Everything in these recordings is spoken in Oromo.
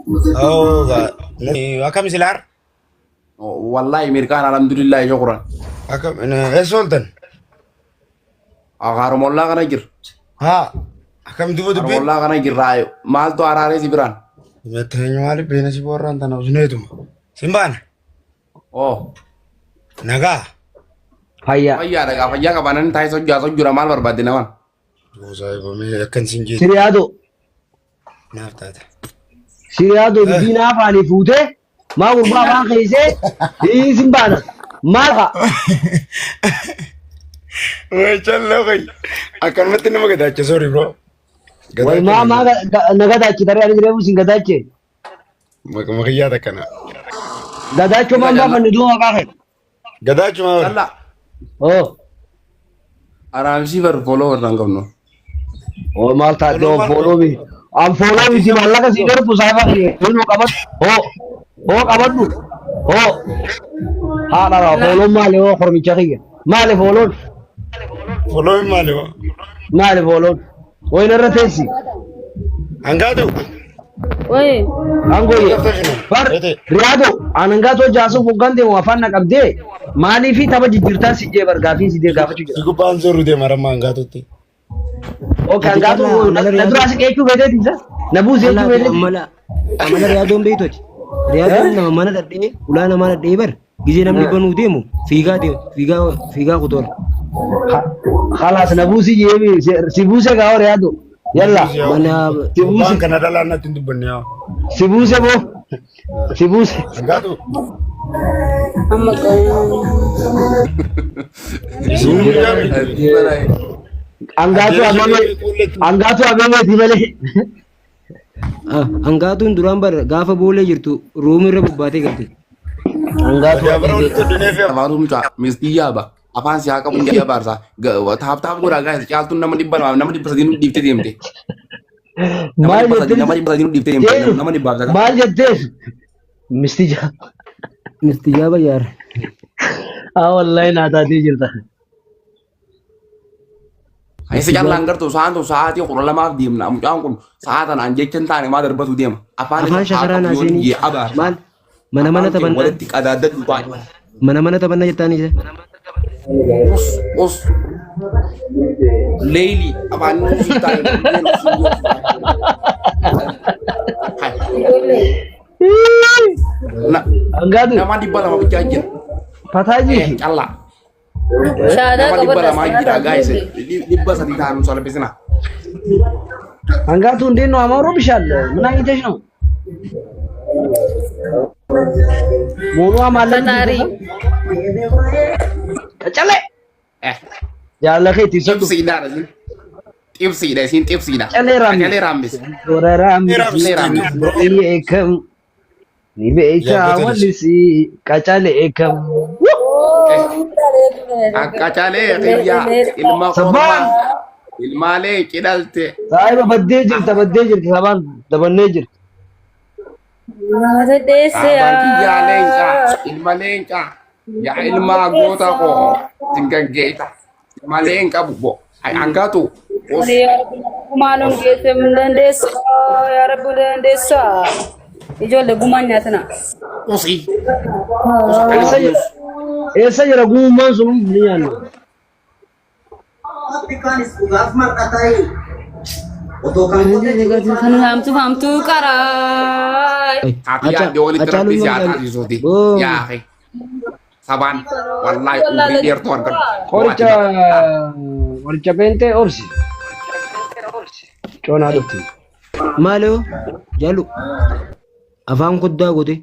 Oh, akam silar? Wallahi mirkaan alhamdulillah shukran. Akam sultan. Akarumolla kana jir. Ha, akam duba dubbe? Akarumolla kana jiraayo. Maaltu araare si biraan? Mettenya mali bena si borran tan usnetum. Simbana. Oh. Naga. Fayyaa. Fayyaa qabanan taa'ee sojjura maal barbaadde naman? Gosa ibame akkan sinjee. Siriyaadoo. Naftata. Siriyaadoo dubbiin afaanii fuutee maa gurbaa afaan keessee simbaana. Maal haa? Challo kai. Akan mati nama gadacha sorry bro. Wai maa na gadaachi taree ani jireemu sin gadaache. Makiyyaa takkana. Gadaachoo maan baafanne duuma kaafee. Gadachuma. Challa. Oh. Araamsii bar follow warraan qabnu. Oh maal taate oh follow mi. Am follow mi si mallaqa si darbu saayifaa kiyya. Ilmu qabadhu. Oh qabadhu. Oh. Haadha raa follow maali oh kormicha kiyya. Maali follow? Follow maali wa. Maali follow? Woy narra teessi. Angatu. Oye, Angoye. Bar Riyaado anangaatoo jaasuu foggaan deemu afaan na qabdee maalii fi tapha jijjiirtaa si jee bargaafii si dee gaafachuu jira. Siku paan zoru de marama angatutti. Okay angaatoo na dura si qeechuu feeteeti isa. Na buusee jechuu feeteeti. Amala Riyaadoon beektooti. Riyaadoon nama mana dhadhee ulaa nama dhadhee bar gizee namni banuu deemu fiigaa deemu fiigaa kutoora. Khalaas na buusii jeebi si buusee gaa'oo Riyaadoo. Yalla. Mana Sibuuse kana dala na tindu banya. Si buusee boo. Si buusee. Angatu. amma Angaatoo abeemeeti malee. hangaatuun duraan bar gaafa boolee jirtu roomirra bubbaatee galte. Afaantu mucaa misdiyyaa ba. Afaan si haa qabu jaa baarsaa. Taaptaap godhaa gaa'e caaltuun nama dhibba sadii nu dhiiftee deemte. Maal jettee? Nama dhibba sadii nu dhiiftee deemte. Nama dhibbaaf sagal. Maal jettee? Mistija. Mistiyyaa bayyaara. Wallahi naa taatee jirta. Isa callaan gartuu sa'aatii 12 deemna. Mucaan kun sa'a tanaan jecha hin taane maa darbatu deema. Afaan shakaraan aseenii maal mana taphanna walitti qadaadadhu baay'ee. mana taphanna jettaan isa. Os Leili afaan nuusii taane. Angaatu. Nama dhibba lama bichaa jira. Pataaji. Callaa. shaadaa Nama dhibba lamaa jira qabadha. gaa'e dhibba sadii taanu salphisina. Angaatu እንዴት ነው አማሮ ብሻል ምን አይተሽ ነው? ሞኗ ማለት ፈጣሪ ቀጨለ Eh, ያለከ ትሰጡ Tipsiidhaadha isin. Tipsiidha isin tipsiidha. Qacalee raambis. Qacalee raambis. ወረራም ይከም ኒቤቻ ወልሲ ቀጨለ ይከም Qacalee xiyyaa ilma kormaa ilmaalee cidhalte. ሳይባ በዴ ጅርት ሰባን ደበኔ ጅርት Mata dheessee Abbaan kiyyaa leencaa ilma leencaa yaa ilma goota koo singaggeeta ilma leenca bubbo hangaatu. Kumaaluun geessee mun dandeessa yaa rabbi dandeessa ijoollee gumaan nyaatana. Usii. Esa jira gumman sun niyan Kan hamtuu qaraa. Ati yaadde walitti rabbi si haa taasisuuti. Yaa akhi. Sabaan wallaahi umrii dheertuu argatu. qoricha pente obsi coonaa dhufti Maaloo jaalu afaan koddaa goote.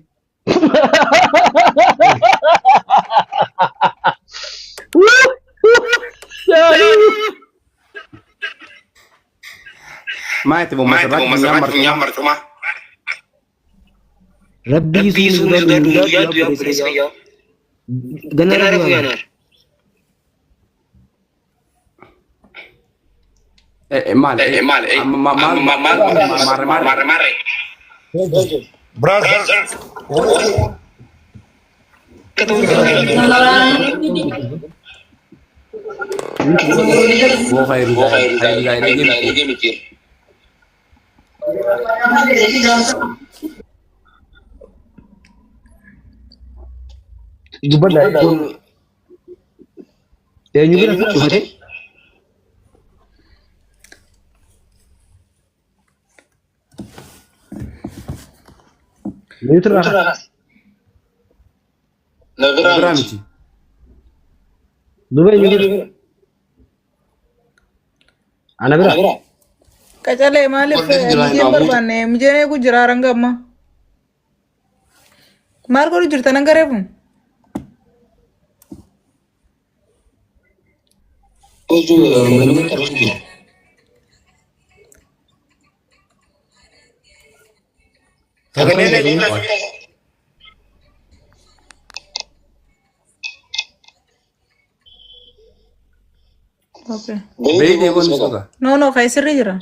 Maati bo masarratti nyaamartuma. Rabbii sun yaadu yaa ganara yaana. Maal. Brother. Wo khairu khairu dubbadha kun eenyu bira dhufate Mitra Nagramiti. Dubai eenyu bira ana bira Kacale maaliif mijeen barbaanne mijeen eegu jira ranga amma. Maal godhu jirta nan gareefu? Okay. Bayi deebon suuta. No, kay sirri jira.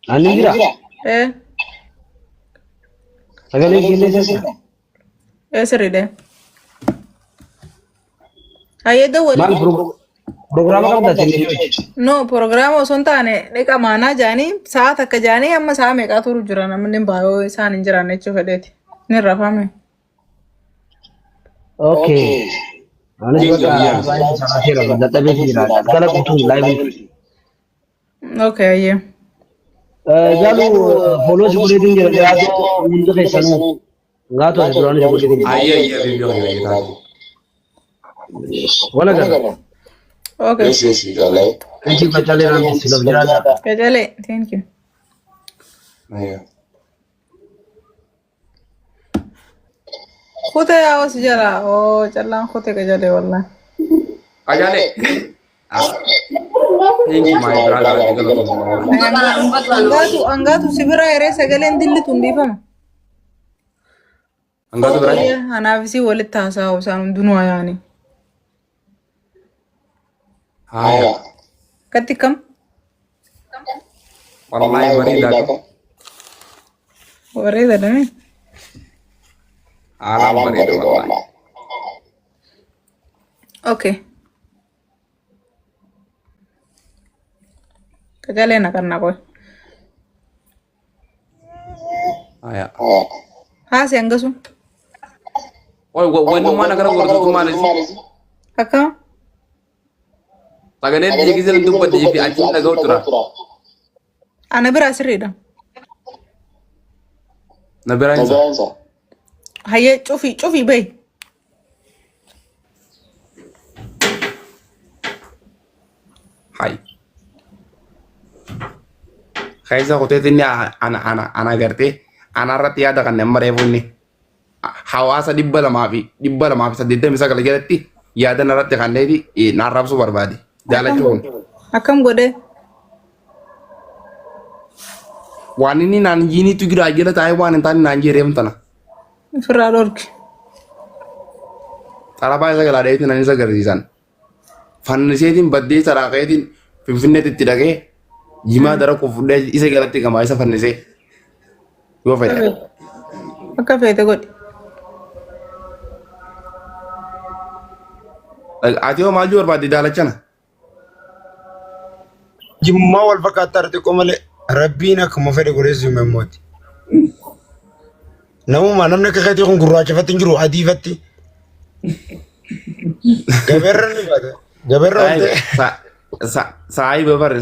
ani jira sagalee keessa Sirri de. Ayyada wali. maal programa qabda tani No, programa osoo hin taane dhiqa maanaa jaanii sa'a takka jaanii amma sa'a meeqaa turu jira namni baay'oo isaan hin jiraanne jechuu fedheeti. Ni rafame. okay ani bakka sanatera dadhabee jira gala kutu live Okay, ayyee. jalu follow security jira jaado mundu keessanu ngato durani security Ayya bibiyo kita. wala gara Okay. anchi bachale ram silab jira Kacale, thank you. Ayya. Kute yawas jira. Oh, callaan kute kacale wallah. Kajale. Thank you my brother. Angatu sibira ere sagaleen dilli tundifama. Angatu berani. Anaafisi walitti haasa'u isaan hundinuu yaani. Ayya. Katti kam? Wallahi barida. Bareeda dami. Alam barida wallahi. Okay. Kacale na karna koy. Ayya. Haasi angasu. Wani mana kana gordu malisi. Akka? Tagalen di gizel dubba di fi acin daga utura. Ana bira sirriidha. Na biranza. Hayye cufi bai. Hai. Kaysa kote ni ana garte ana rati ada kan nembare funni. Hawasa dibbala maafi sadidda misa kala jalatti yaada narratti kan leedi narrabsu barbaadi. Jaalachuun. Akkam godhe? Waan inni naan jiinitu gira jala taa'ee waan hin taane naan jeereem tana. Ofirraa dhorki. Xarabaa isa galaadheetti nan isa agarsiisan. Fanniseetiin baddee saraaqeetiin finfinneetti itti dhaqee jimaa dara kufudhee isa galatti gamaa isa fannisee. Yoo fedhe. Akka feete godhi. Ati hoo maal barbaadde daalachana? Jimmaa wal fakkaattaa irratti qomale rabbiin akkuma fedhe godheessu himammooti. Namuma namni akka keetii kun gurraachafatti hin jiru adiifatti. Gabeerra ni baate. Gabeerra walte. Saayii babarre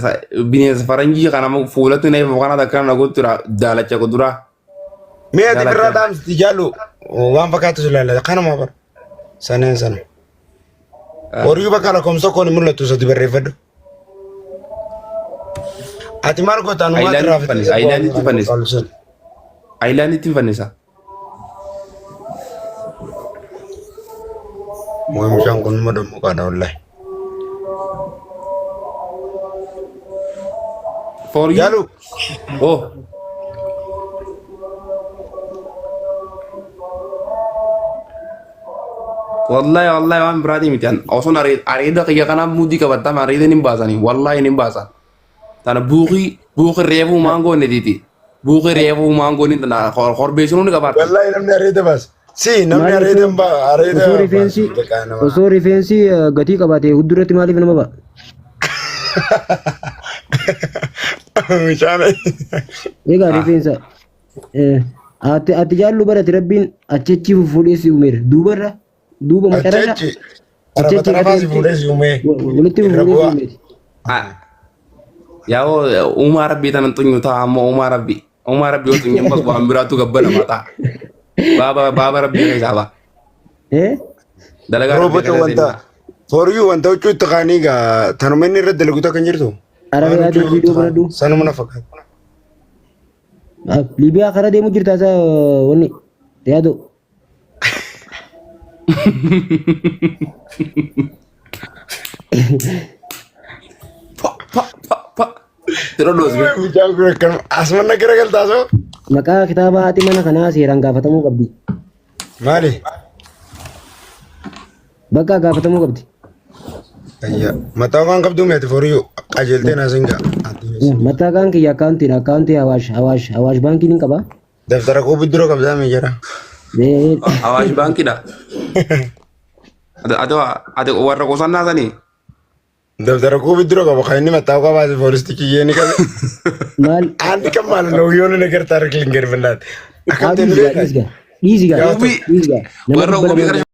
bineensa faranjii kana fuulatti na ifa kana takka na gochuudha daalacha kuduraa. Mee ati birraa dhaamsiti jaallu waan fakkaatu si laallata kanuma bara. Saneen sana. Horii bakka lakkoomsa koon mul'atu isatti barreeffadhu. Ati maal gootaa nu maal raafate? Ayilaanditti fannisa. Ayilaanditti fannisa. Muummishaan kun madamuu qaada wallahi. For you. Jaalu. Oh. Wallahi waan biraati miti an osoo areeda kiyya kana mudii qabatam areeda nin baasanii wallahi nin baasan. Tana buuqii reefuu maangoo neetiiti. Buuqii reefuu maangoo ni tana korbeessinuu ni qabaata. Wallahi namni areeda baas. Si namni areeda baa areeda. Osoo rifeensi gatii qabaate hudduratti maaliif nama ba'a? Mishaame. Egaa rifeensa ati jaallu barate rabbiin achichi fuudheesi uumeera duubarra duuba macararra Achi nafasi fuudheesi uume. walitti fuudheesi uumeeti. Yaa'oo uumaa rabbii tanan xunyu ta'a ammoo uumaa rabbii yoo xunyu ammas waan biraatu gabbana mataa. Baaba rabbii keessaa ba'a. Dalagaa rabbii Roobota wanta foriyyuu wanta huccuu itti qaanii gaa tanuma inni irratti dalaguutu akka hin jirtu. Arabe yaadu viidiyoo baradhu. Sanuma na fakkaata. Liibiyaa karaa deemu jirta isaa wanni yaadu. Asman na garagaltaa soo. Maqaa kitaaba haati mana kanaa seeraan gaafatamuu qabdi. Maali? Bakka gaafatamuu qabdi. Mataa waan qabdu meeti foriyyuu qajeeltee na singa. Mataa kan kiyya akkaawuntii Awaash baankii ni qaba. Daftara koo bidiroo qabdaa mee jira. Awaash baankiidha. Ati warra qusannaa sanii. Daftara koo bidiroo qaba kan inni mataa koo baase foolistichi yeeni qabe. Maal? Andi kan maal yoo na gartaa rakkiin garbannaati. Akkam ta'e Dhiisigaa. Warra